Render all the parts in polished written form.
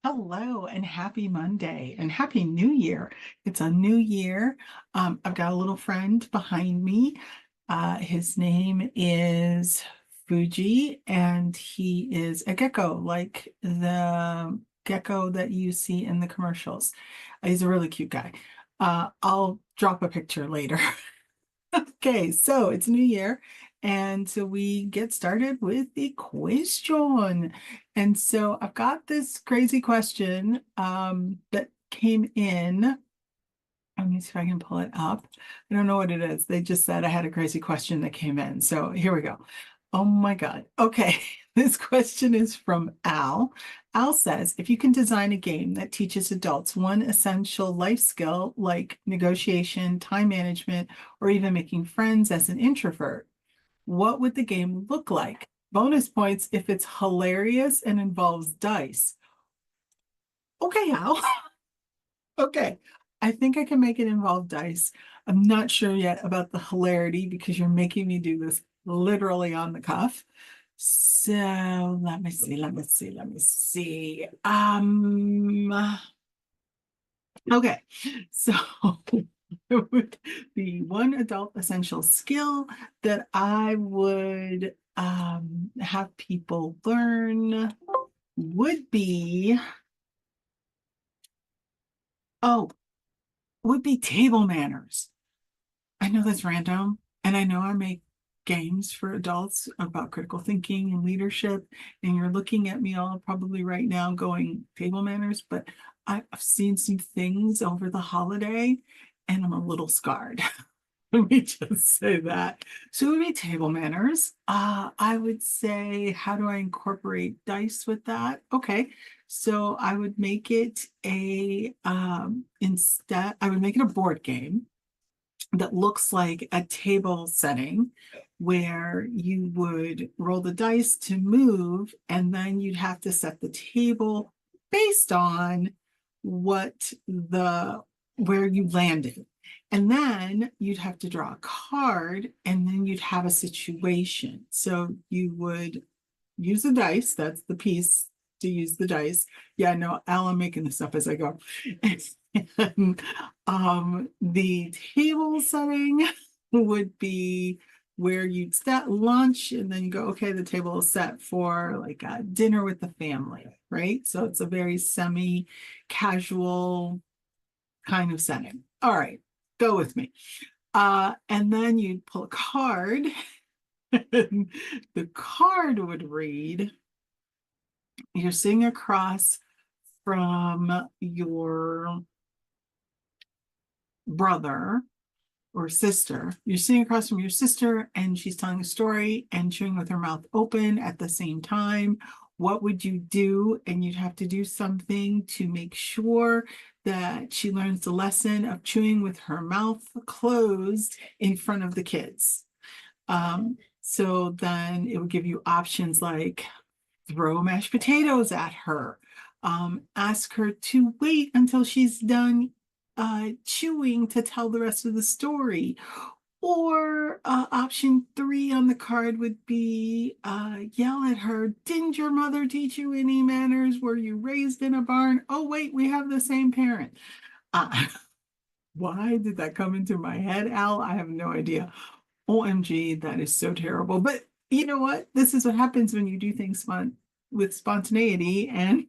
Hello and happy Monday and happy New Year. It's a new year. I've got a little friend behind me. His name is Fuji, and he is a gecko, like the gecko that you see in the commercials. He's a really cute guy. I'll drop a picture later. Okay, so it's New Year, and so we get started with the question. And so I've got this crazy question that came in. Let me see if I can pull it up. I don't know what it is. They just said I had a crazy question that came in. So here we go. Oh my God. Okay. This question is from Al. Al says, if you can design a game that teaches adults one essential life skill like negotiation, time management, or even making friends as an introvert, what would the game look like? Bonus points if it's hilarious and involves dice. Okay, Al. Okay. I think I can make it involve dice. I'm not sure yet about the hilarity because you're making me do this literally on the cuff. So let me see. Okay. So it would be one adult essential skill that I would have people learn would be, oh, would be table manners. I know that's random, and I know I make games for adults about critical thinking and leadership, and you're looking at me all probably right now going table manners, but I've seen some things over the holiday, and I'm a little scarred. Let me just say that. So it would be table manners. I would say, how do I incorporate dice with that? Okay. So I would make it I would make it a board game that looks like a table setting where you would roll the dice to move, and then you'd have to set the table based on what the where you landed. And then you'd have to draw a card, and then you'd have a situation. So you would use the dice, that's the piece to use the dice. Yeah, no, Al, I'm making this up as I go. And the table setting would be where you'd set lunch and then you go, okay, the table is set for like a dinner with the family, right? So it's a very semi-casual kind of setting. All right, go with me. And then you'd pull a card, and the card would read, you're sitting across from your brother or sister. You're sitting across from your sister and she's telling a story and chewing with her mouth open at the same time. What would you do? And you'd have to do something to make sure that she learns the lesson of chewing with her mouth closed in front of the kids. So then it would give you options like throw mashed potatoes at her, ask her to wait until she's done chewing to tell the rest of the story. Or option three on the card would be yell at her, didn't your mother teach you any manners? Were you raised in a barn? Oh, wait, we have the same parent. Uh, why did that come into my head, Al? I have no idea. OMG, that is so terrible. But you know what? This is what happens when you do things with spontaneity and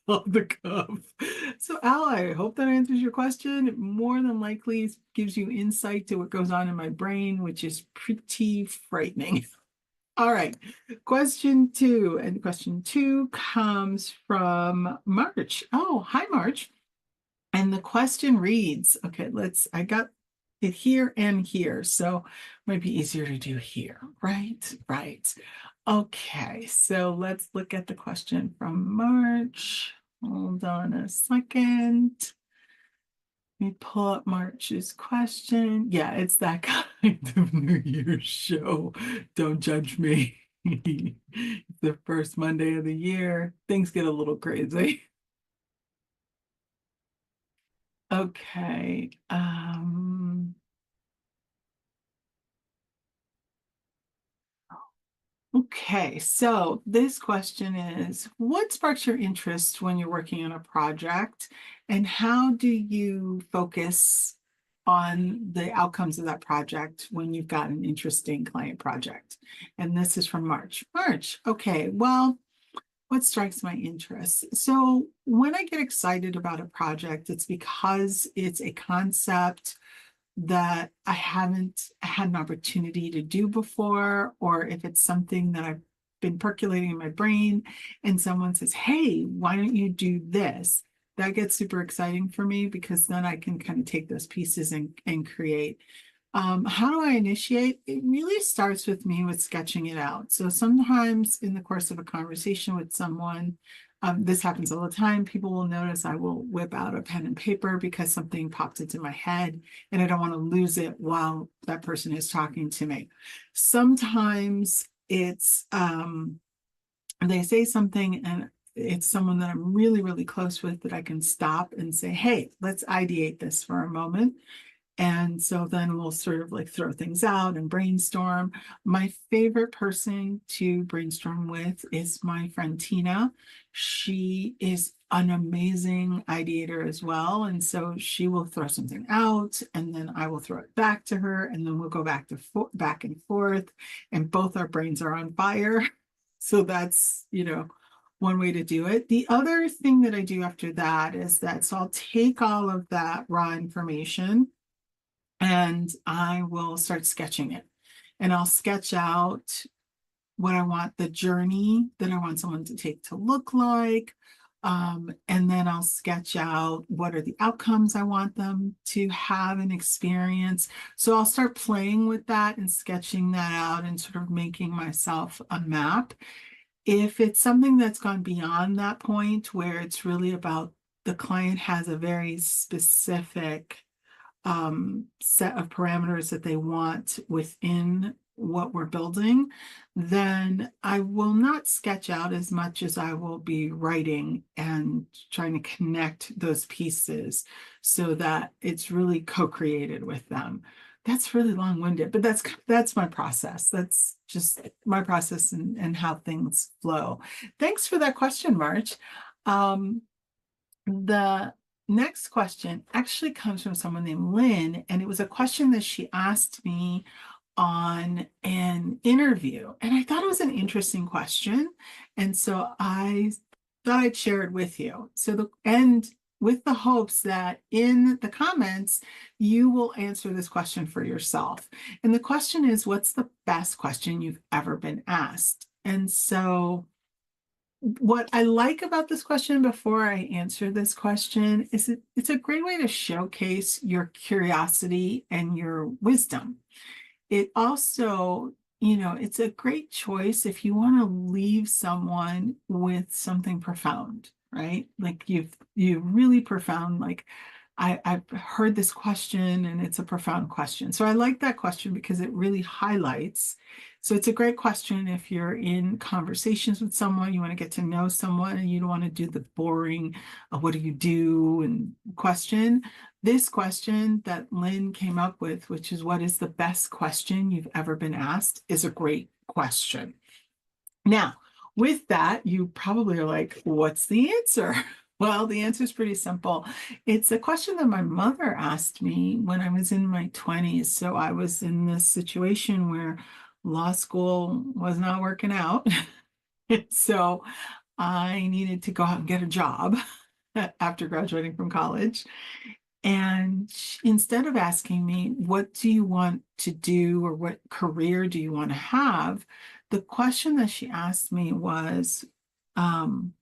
off the cuff. So, Al, I hope that answers your question. It more than likely gives you insight to what goes on in my brain, which is pretty frightening. All right, question two. And question two comes from March. Oh, hi, March. And the question reads, okay, I got it here and here, so it might be easier to do here, right? Right. Okay, so let's look at the question from March. Hold on a second. Let me pull up March's question. Yeah, it's that kind of New Year's show. Don't judge me. It's the first Monday of the year. Things get a little crazy. Okay. Okay, so this question is, what sparks your interest when you're working on a project, and how do you focus on the outcomes of that project when you've got an interesting client project? And this is from March. March, okay, well, what strikes my interest? So when I get excited about a project, it's because it's a concept that I haven't had an opportunity to do before, or if it's something that I've been percolating in my brain and someone says, hey, why don't you do this? That gets super exciting for me because then I can kind of take those pieces and create. How do I initiate? It really starts with me with sketching it out. So sometimes in the course of a conversation with someone, this happens all the time. People will notice I will whip out a pen and paper because something popped into my head and I don't want to lose it while that person is talking to me. Sometimes it's they say something and it's someone that I'm really, really close with that I can stop and say, hey, let's ideate this for a moment. And so then we'll sort of like throw things out and brainstorm. My favorite person to brainstorm with is my friend Tina. She is an amazing ideator as well. And so she will throw something out and then I will throw it back to her and then we'll go back and forth and both our brains are on fire. So that's, one way to do it. The other thing that I do after that is that, so I'll take all of that raw information and I will start sketching it. And I'll sketch out what I want the journey that I want someone to take to look like. And then I'll sketch out what are the outcomes I want them to have and experience. So I'll start playing with that and sketching that out and sort of making myself a map. If it's something that's gone beyond that point where it's really about the client has a very specific set of parameters that they want within what we're building, then I will not sketch out as much as I will be writing and trying to connect those pieces so that it's really co-created with them. That's really long-winded, but that's my process. That's just my process and how things flow. Thanks for that question, March. The next question actually comes from someone named Lynn, and it was a question that she asked me on an interview. And I thought it was an interesting question. And so I thought I'd share it with you. And with the hopes that in the comments, you will answer this question for yourself. And the question is, what's the best question you've ever been asked? And so what I like about this question before I answer this question is it's a great way to showcase your curiosity and your wisdom. It also, it's a great choice if you want to leave someone with something profound, right? Like you really profound, like I've heard this question and it's a profound question. So I like that question because it really highlights. So it's a great question if you're in conversations with someone, you want to get to know someone and you don't want to do the boring, what do you do and question. This question that Lynn came up with, which is what is the best question you've ever been asked, is a great question. Now, with that, you probably are like, what's the answer? Well, the answer is pretty simple. It's a question that my mother asked me when I was in my 20s. So I was in this situation where law school was not working out. So I needed to go out and get a job after graduating from college. And instead of asking me, what do you want to do or what career do you want to have? The question that she asked me was, um,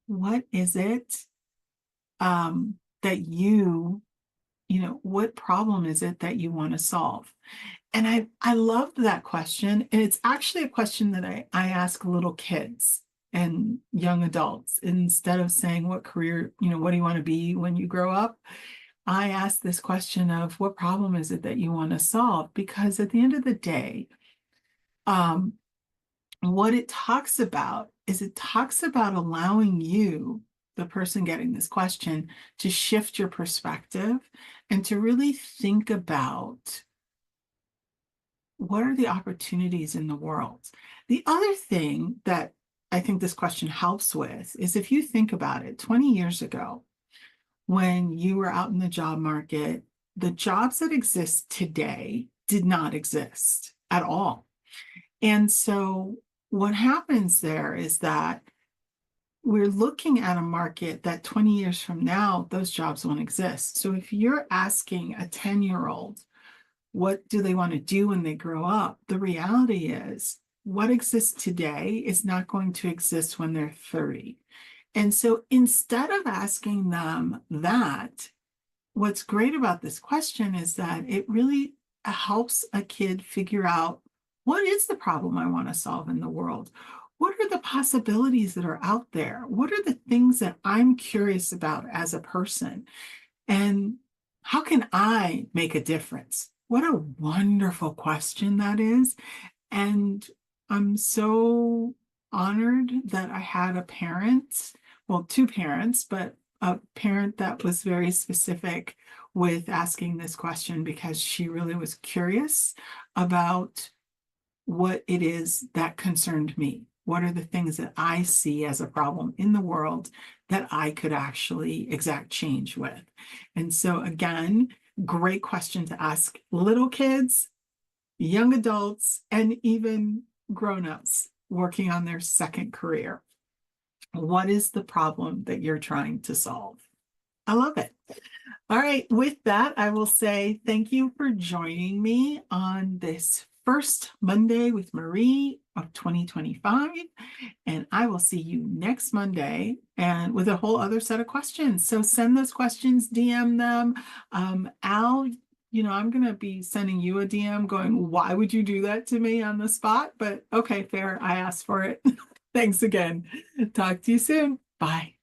what is it that what problem is it that you want to solve? And I loved that question. And it's actually a question that I ask little kids and young adults. Instead of saying what career, what do you want to be when you grow up? I ask this question of what problem is it that you want to solve? Because at the end of the day, um, what it talks about is it talks about allowing you, the person getting this question, to shift your perspective and to really think about what are the opportunities in the world? The other thing that I think this question helps with is if you think about it, 20 years ago, when you were out in the job market, the jobs that exist today did not exist at all. And so what happens there is that we're looking at a market that 20 years from now, those jobs won't exist. So if you're asking a 10-year-old, what do they want to do when they grow up? The reality is what exists today is not going to exist when they're 30. And so instead of asking them that, what's great about this question is that it really helps a kid figure out what is the problem I want to solve in the world? What are the possibilities that are out there? What are the things that I'm curious about as a person? And how can I make a difference? What a wonderful question that is. And I'm so honored that I had a parent, well, two parents, but a parent that was very specific with asking this question because she really was curious about what it is that concerned me. What are the things that I see as a problem in the world that I could actually exact change with? And so, again, great question to ask little kids, young adults, and even grown-ups working on their second career. What is the problem that you're trying to solve? I love it. All right, with that, I will say thank you for joining me on this first Monday with Marie of 2025. And I will see you next Monday and with a whole other set of questions. So send those questions, DM them. Al, I'm going to be sending you a DM going, why would you do that to me on the spot? But okay, fair. I asked for it. Thanks again. Talk to you soon. Bye.